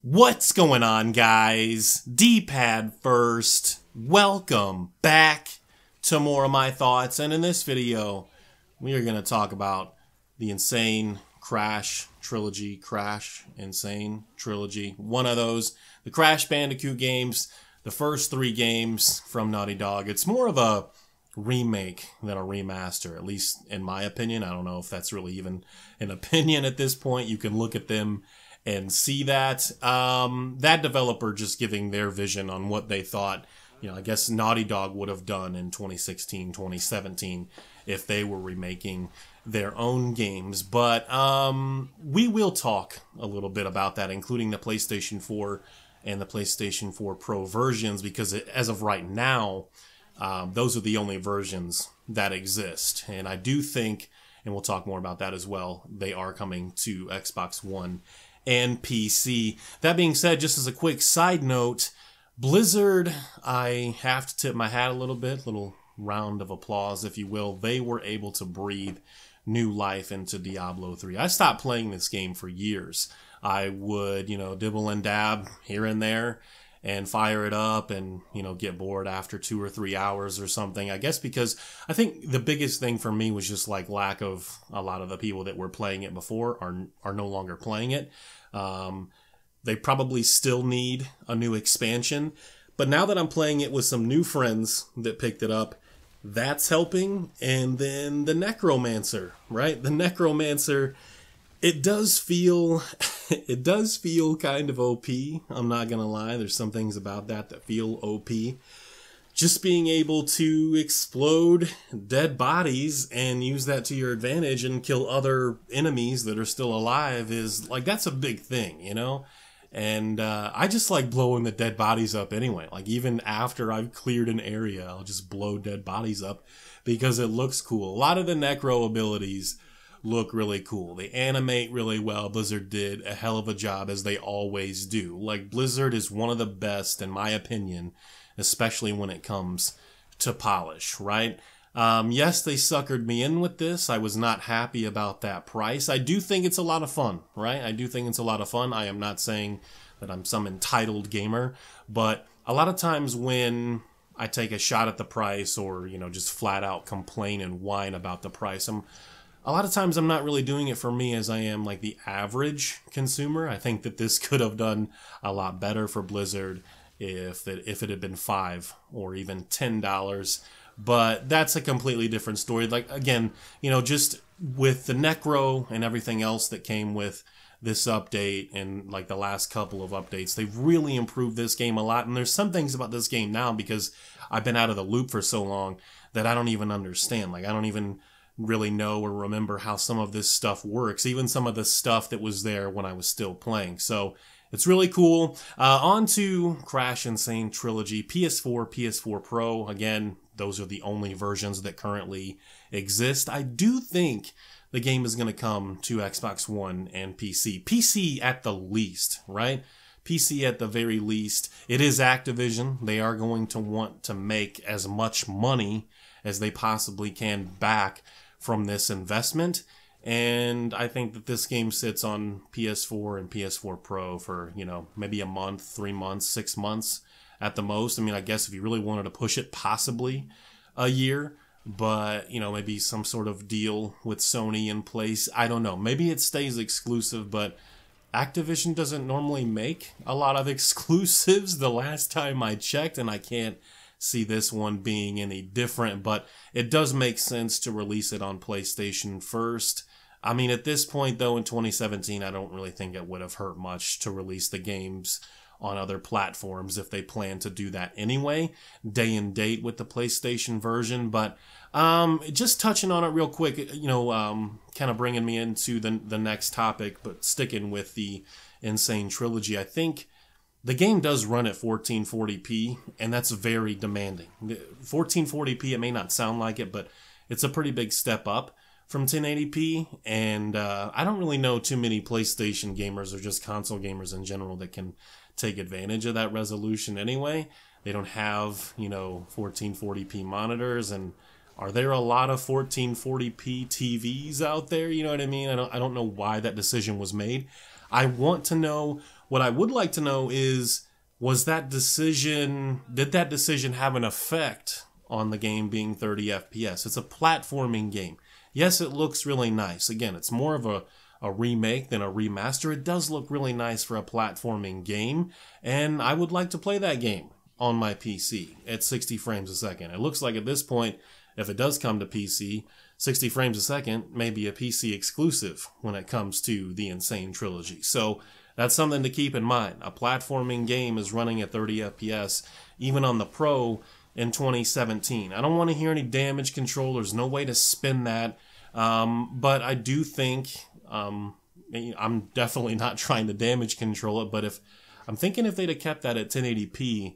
What's going on, guys? D-pad first. Welcome back to more of my thoughts, and in this video we are going to talk about the Insane Trilogy, Insane Trilogy. One of those, the Crash Bandicoot games, the first 3 games from Naughty Dog. It's more of a remake than a remaster, at least in my opinion. I don't know if that's really even an opinion at this point. You can look at them and see that. That developer just giving their vision on what they thought, I guess Naughty Dog would have done in 2016, 2017 if they were remaking their own games. But we will talk a little bit about that, including the PlayStation 4 and the PlayStation 4 Pro versions, because as of right now, those are the only versions that exist. And I do think, and we'll talk more about that as well, they are coming to Xbox One and PC. That being said, just as a quick side note, Blizzard, I have to tip my hat a little round of applause, if you will. They were able to breathe new life into Diablo 3. I stopped playing this game for years. I would, dibble and dab here and there and fire it up and, get bored after 2 or 3 hours or something. I guess because I think the biggest thing for me was just like lack of a lot of the people that were playing it before are no longer playing it. They probably still need a new expansion. But now that I'm playing it with some new friends that picked it up, that's helping. And then the Necromancer, right? The Necromancer, it does feel kind of OP. I'm not gonna lie. There's some things about that feel OP. Just being able to explode dead bodies and use that to your advantage and kill other enemies that are still alive is like, that's a big thing, And I just like blowing the dead bodies up anyway. Like even after I've cleared an area, I'll just blow dead bodies up because it looks cool. A lot of the Necro abilities look really cool. They animate really well. Blizzard did a hell of a job, as they always do. Like, Blizzard is one of the best, in my opinion, especially when it comes to polish, right? Yes, they suckered me in with this. I was not happy about that price. I do think it's a lot of fun, right? I do think it's a lot of fun. I am not saying that I'm some entitled gamer, but a lot of times when I take a shot at the price or, just flat out complain and whine about the price, a lot of times I'm not really doing it for me as I am like the average consumer. I think that this could have done a lot better for Blizzard if it had been $5 or even $10. But that's a completely different story. Like, again, just with the Necro and everything else that came with this update and like the last couple of updates, they've really improved this game a lot. And there's some things about this game now, because I've been out of the loop for so long, that I don't even understand. Like, I don't even really know or remember how some of this stuff works, even some of the stuff that was there when I was still playing. So it's really cool. On to Crash Insane Trilogy, PS4, PS4 Pro. Again, those are the only versions that currently exist. I do think the game is going to come to Xbox One and PC. PC at the least, right? PC at the very least. It is Activision. They are going to want to make as much money as they possibly can back from this investment. And I think that this game sits on PS4 and PS4 Pro for, maybe a month, 3 months, 6 months at the most. I mean, I guess if you really wanted to push it, possibly a year, but, maybe some sort of deal with Sony in place. I don't know. Maybe it stays exclusive, but Activision doesn't normally make a lot of exclusives the last time I checked, and I can't see this one being any different, but it does make sense to release it on PlayStation first. I mean, at this point, though, in 2017, I don't really think it would have hurt much to release the games on other platforms if they plan to do that anyway, day and date with the PlayStation version. But just touching on it real quick, kind of bringing me into the next topic, but sticking with the Insane Trilogy, I think the game does run at 1440p, and that's very demanding. 1440p, it may not sound like it, but it's a pretty big step up from 1080p, and I don't really know too many PlayStation gamers or just console gamers in general that can take advantage of that resolution anyway. They don't have, 1440p monitors, and are there a lot of 1440p TVs out there? You know what I mean? I don't know why that decision was made. I want to know What I would like to know is, did that decision have an effect on the game being 30 FPS? It's a platforming game. Yes, it looks really nice. Again, it's more of a remake than a remaster. It does look really nice for a platforming game, and I would like to play that game on my PC at 60 frames a second. It looks like at this point, if it does come to PC, 60 frames a second may be a PC exclusive when it comes to the Insane Trilogy. So that's something to keep in mind. A platforming game is running at 30 FPS, even on the Pro in 2017. I don't want to hear any damage control. There's no way to spin that. But I do think, I'm definitely not trying to damage control it, but I'm thinking if they'd have kept that at 1080p,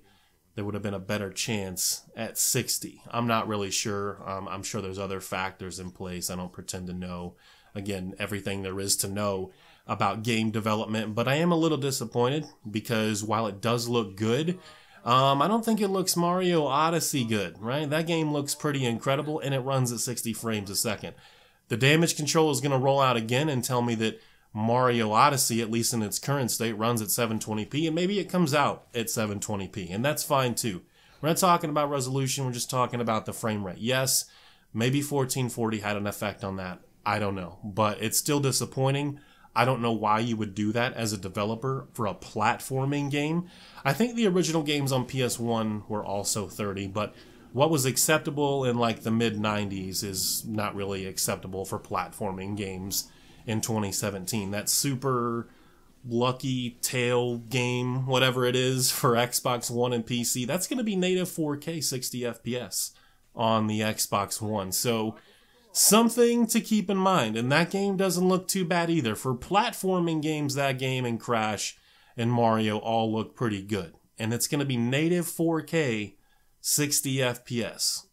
there would have been a better chance at 60. I'm not really sure. I'm sure there's other factors in place. I don't pretend to know, again, everything there is to know about game development, but I am a little disappointed because while it does look good, I don't think it looks Mario Odyssey good, right? That game looks pretty incredible, and it runs at 60 frames a second. The damage control is going to roll out again and tell me that Mario Odyssey, at least in its current state, runs at 720p, and maybe it comes out at 720p, and that's fine too. We're not talking about resolution, we're just talking about the frame rate. Yes, maybe 1440 had an effect on that. I don't know, but it's still disappointing. I don't know why you would do that as a developer for a platforming game. I think the original games on PS1 were also 30, but what was acceptable in like the mid-90s is not really acceptable for platforming games in 2017. That Super Lucky Tail game, whatever it is, for Xbox One and PC, that's going to be native 4K 60 FPS on the Xbox One. So something to keep in mind. And that game doesn't look too bad either. For platforming games, that game and Crash and Mario all look pretty good. And it's going to be native 4K 60 FPS.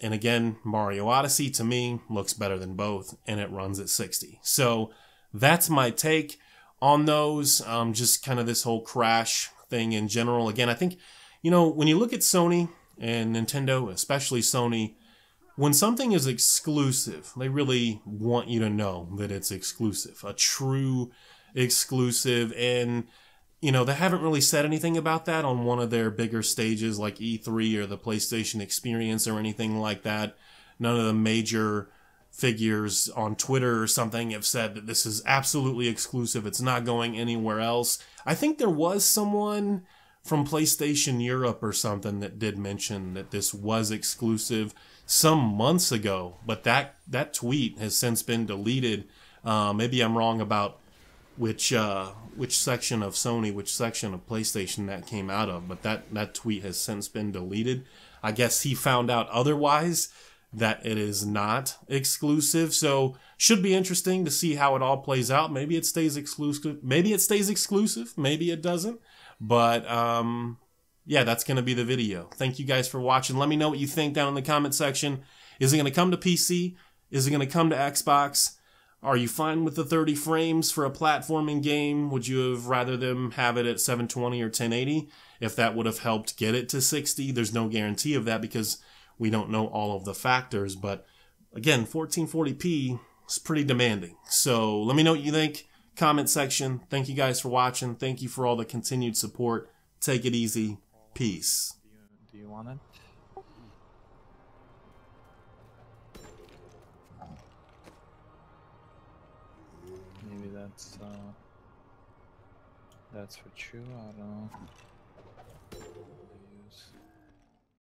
And again, Mario Odyssey, to me, looks better than both, and it runs at 60. So that's my take on those, just kind of this whole Crash thing in general. Again, I think, when you look at Sony and Nintendo, especially Sony, when something is exclusive, they really want you to know that it's exclusive, a true exclusive. And they haven't really said anything about that on one of their bigger stages like E3 or the PlayStation Experience or anything like that. None of the major figures on Twitter or something have said that this is absolutely exclusive. It's not going anywhere else. I think there was someone from PlayStation Europe or something that did mention that this was exclusive some months ago, but that tweet has since been deleted. Maybe I'm wrong about which section of Sony, which section of PlayStation that came out of, but that tweet has since been deleted. I guess he found out otherwise, that it is not exclusive. So should be interesting to see how it all plays out. Maybe it stays exclusive. Maybe it stays exclusive. Maybe it doesn't. But yeah, that's going to be the video. Thank you guys for watching. Let me know what you think down in the comment section. Is it going to come to PC? Is it going to come to Xbox? Are you fine with the 30 frames for a platforming game? Would you have rather them have it at 720 or 1080? If that would have helped get it to 60, there's no guarantee of that because we don't know all of the factors. But again, 1440p is pretty demanding. So let me know what you think. Comment section. Thank you guys for watching. Thank you for all the continued support. Take it easy. Peace. Do you want it? Maybe that's for true. I don't know.